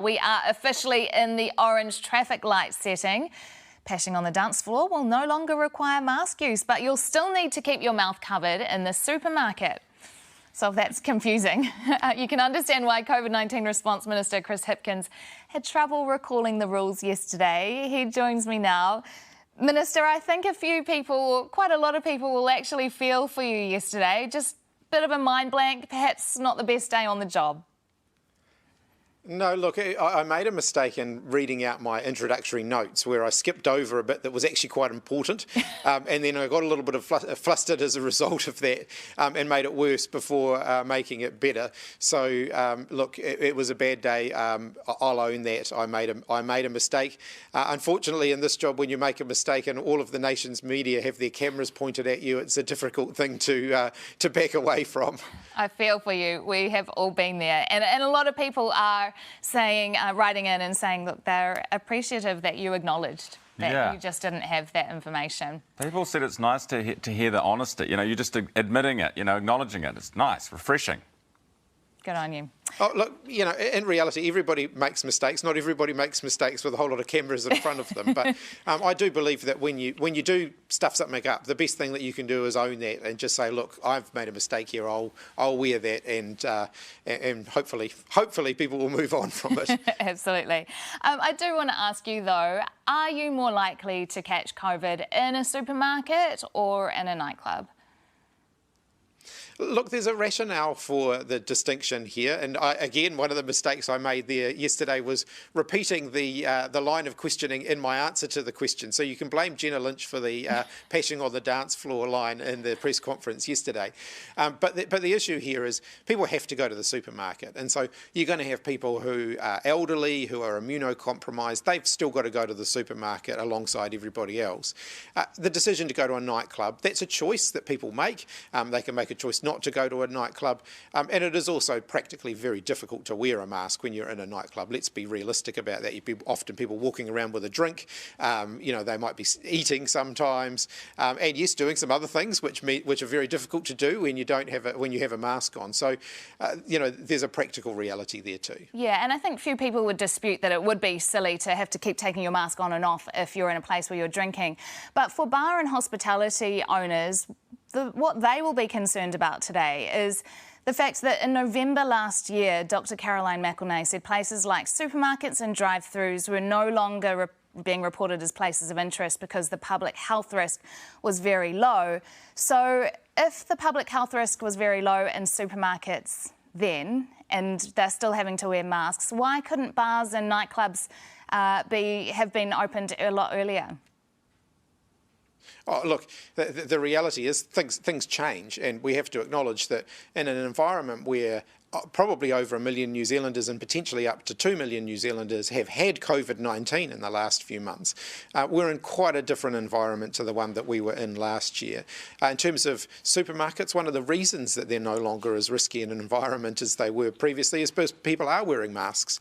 We are officially in the orange traffic light setting. Passing on the dance floor will no longer require mask use, but you'll still need to keep your mouth covered in the supermarket. So if that's confusing, you can understand why COVID-19 Response Minister Chirs Hipkins had trouble recalling the rules yesterday. He joins me now. Minister, I think quite a lot of people will actually feel for you yesterday. Just a bit of a mind blank, perhaps not the best day on the job. No, look, I made a mistake in reading out my introductory notes where I skipped over a bit that was actually quite important, and then I got a little bit of flustered as a result of that, and made it worse before making it better. So, look, it was a bad day. I'll own that. I made a mistake. Unfortunately, in this job, when you make a mistake and all of the nation's media have their cameras pointed at you, it's a difficult thing to back away from. I feel for you. We have all been there, and a lot of people are saying, writing in and saying that they're appreciative that you acknowledged that you just didn't have that information. People said it's nice to hear the honesty. You know, you're just admitting it, acknowledging it. It's nice, refreshing. Good on you. Oh, look, in reality, everybody makes mistakes. Not everybody makes mistakes with a whole lot of cameras in front of them. But I do believe that when you do stuff something up, the best thing that you can do is own that and just say, look, I've made a mistake here. I'll wear that, and hopefully people will move on from it. Absolutely. I do want to ask you though, are you more likely to catch COVID in a supermarket or in a nightclub? Look, there's a rationale for the distinction here, and again, one of the mistakes I made there yesterday was repeating the line of questioning in my answer to the question. So you can blame Jenna Lynch for the passing on the dance floor line in the press conference yesterday. But the issue here is people have to go to the supermarket, and so you're going to have people who are elderly, who are immunocompromised. They've still got to go to the supermarket alongside everybody else. The decision to go to a nightclub, that's a choice that people make. They can make a choice not to go to a nightclub, and it is also practically very difficult to wear a mask when you're in a nightclub. Let's be realistic about that. Often people walking around with a drink, they might be eating sometimes, and yes, doing some other things which are very difficult to do when you have a mask on. So, there's a practical reality there too. Yeah, and I think few people would dispute that it would be silly to have to keep taking your mask on and off if you're in a place where you're drinking. But for bar and hospitality owners, what they will be concerned about today is the fact that in November last year, Dr. Caroline McElnay said places like supermarkets and drive-thrus were no longer being reported as places of interest because the public health risk was very low. So if the public health risk was very low in supermarkets then, and they're still having to wear masks, why couldn't bars and nightclubs have been opened a lot earlier? Oh, look, the reality is things change, and we have to acknowledge that in an environment where probably over 1 million New Zealanders and potentially up to 2 million New Zealanders have had COVID-19 in the last few months. We're in quite a different environment to the one that we were in last year. In terms of supermarkets, one of the reasons that they're no longer as risky in an environment as they were previously is because people are wearing masks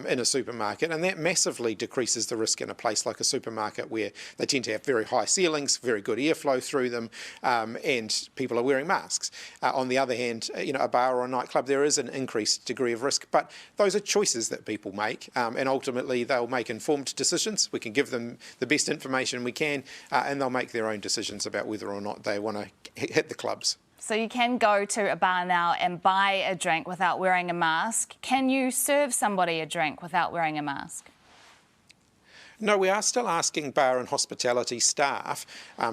in a supermarket, and that massively decreases the risk in a place like a supermarket where they tend to have very high ceilings, very good airflow through them, and people are wearing masks. On the other hand, a bar or a nightclub, there is an increased degree of risk, but those are choices that people make, and ultimately they'll make informed decisions. We can give them the best information we can, and they'll make their own decisions about whether or not they want to hit the clubs. So you can go to a bar now and buy a drink without wearing a mask. Can you serve somebody a drink without wearing a mask? No, we are still asking bar and hospitality staff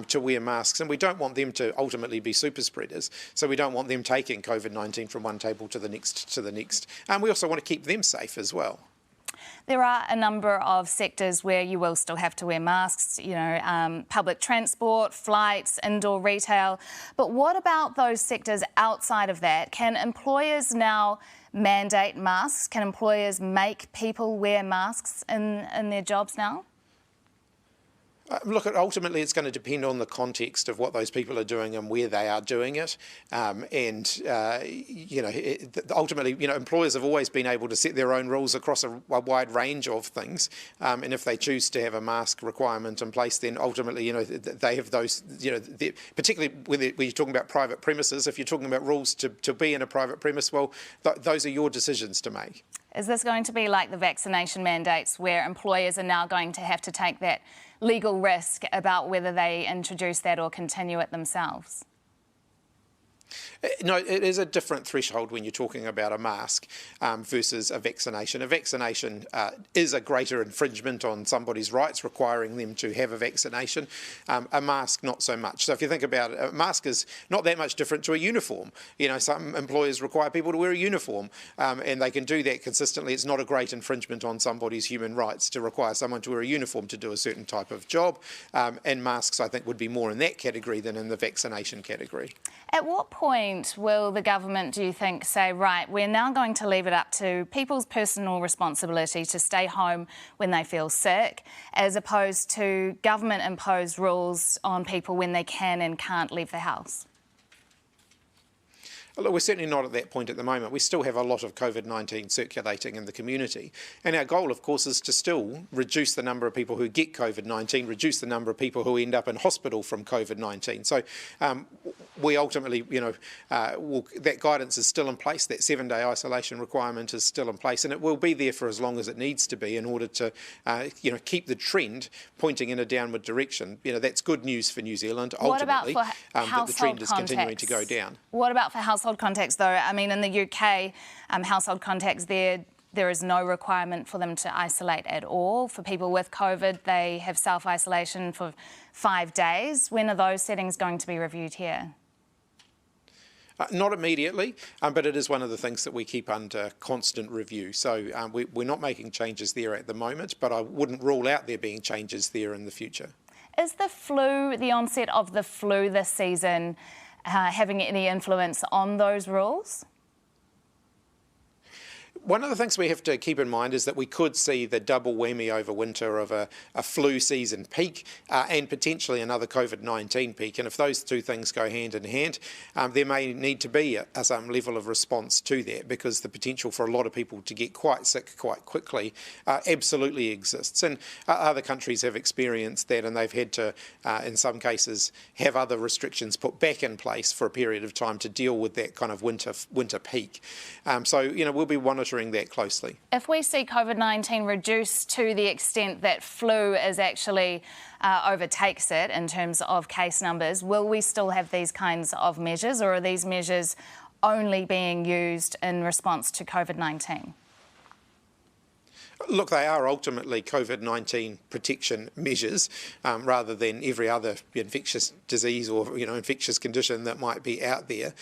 to wear masks, and we don't want them to ultimately be super spreaders. So we don't want them taking COVID-19 from one table to the next And we also want to keep them safe as well. There are a number of sectors where you will still have to wear masks, public transport, flights, indoor retail. But what about those sectors outside of that? Can employers now mandate masks? Can employers make people wear masks in their jobs now? Look, ultimately it's going to depend on the context of what those people are doing and where they are doing it. Ultimately, employers have always been able to set their own rules across a wide range of things. And if they choose to have a mask requirement in place, then ultimately, they have those, particularly when you're talking about private premises, if you're talking about rules to be in a private premise, well, those are your decisions to make. Is this going to be like the vaccination mandates where employers are now going to have to take that legal risk about whether they introduce that or continue it themselves? No, it is a different threshold when you're talking about a mask versus a vaccination. A vaccination is a greater infringement on somebody's rights, requiring them to have a vaccination. A mask, not so much. So if you think about it, a mask is not that much different to a uniform. You know, some employers require people to wear a uniform, and they can do that consistently. It's not a great infringement on somebody's human rights to require someone to wear a uniform to do a certain type of job. And masks, I think, would be more in that category than in the vaccination category. At what point will the government, do you think, say, right, we're now going to leave it up to people's personal responsibility to stay home when they feel sick, as opposed to government-imposed rules on people when they can and can't leave the house? Look, we're certainly not at that point at the moment. We still have a lot of COVID-19 circulating in the community. And our goal, of course, is to still reduce the number of people who get COVID-19, reduce the number of people who end up in hospital from COVID-19. So we ultimately, that guidance is still in place. That 7-day isolation requirement is still in place, and it will be there for as long as it needs to be in order to, keep the trend pointing in a downward direction. That's good news for New Zealand, ultimately, that the trend is continuing to go down. What about for household contacts, though? I mean, in the UK, household contacts, there is no requirement for them to isolate at all. For people with COVID, they have self-isolation for 5 days. When are those settings going to be reviewed here? Not immediately, but it is one of the things that we keep under constant review. So we're not making changes there at the moment, but I wouldn't rule out there being changes there in the future. Is the onset of the flu this season, having any influence on those rules? One of the things we have to keep in mind is that we could see the double whammy over winter of a flu season peak and potentially another COVID-19 peak. And if those two things go hand in hand, there may need to be some level of response to that, because the potential for a lot of people to get quite sick quite quickly absolutely exists. And other countries have experienced that, and they've had to, in some cases, have other restrictions put back in place for a period of time to deal with that kind of winter peak. So, we'll be monitoring that closely. If we see COVID-19 reduce to the extent that flu is actually overtakes it in terms of case numbers, will we still have these kinds of measures, or are these measures only being used in response to COVID-19? Look, they are ultimately COVID-19 protection measures rather than every other infectious disease or infectious condition that might be out there.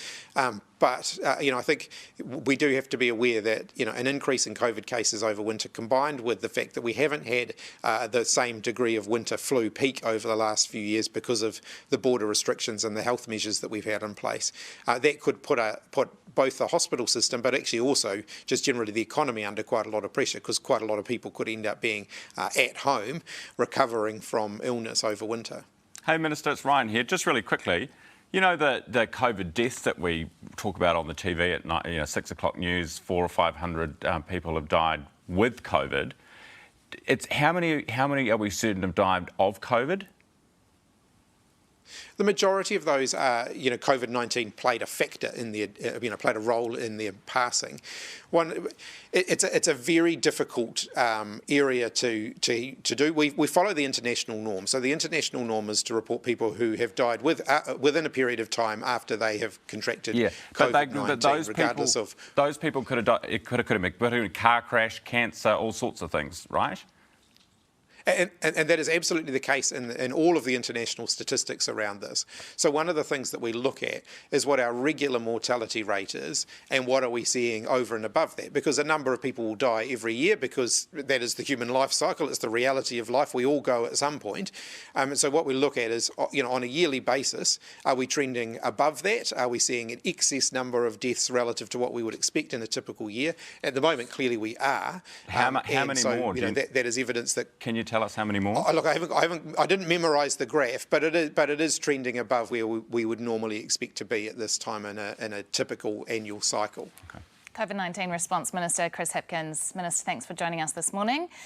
But I think we do have to be aware that an increase in COVID cases over winter, combined with the fact that we haven't had the same degree of winter flu peak over the last few years because of the border restrictions and the health measures that we've had in place, that could put both the hospital system, but actually also just generally the economy under quite a lot of pressure, because quite a lot of people could end up being at home recovering from illness over winter. Hey, Minister, it's Ryan here. Just really quickly, the COVID deaths that we talk about on the TV at night, 6 o'clock news, 400 or 500 people have died with COVID. It's how many are we certain have died of COVID? The majority of those are, COVID-19 played a factor in their, played a role in their passing. It's a very difficult area to do. We follow the international norm. So the international norm is to report people who have died within a period of time after they have contracted COVID-19, regardless of... Those people could have died, it could have been a car crash, cancer, all sorts of things, right? And that is absolutely the case in all of the international statistics around this. So one of the things that we look at is what our regular mortality rate is and what are we seeing over and above that. Because a number of people will die every year, because that is the human life cycle. It's the reality of life. We all go at some point. So what we look at is, on a yearly basis, are we trending above that? Are we seeing an excess number of deaths relative to what we would expect in a typical year? At the moment, clearly we are. How many more? That is evidence that... Can you tell us how many more? Look, I didn't memorise the graph, but it is trending above where we would normally expect to be at this time in a typical annual cycle. Okay. COVID-19 Response Minister Chirs Hipkins. Minister, thanks for joining us this morning.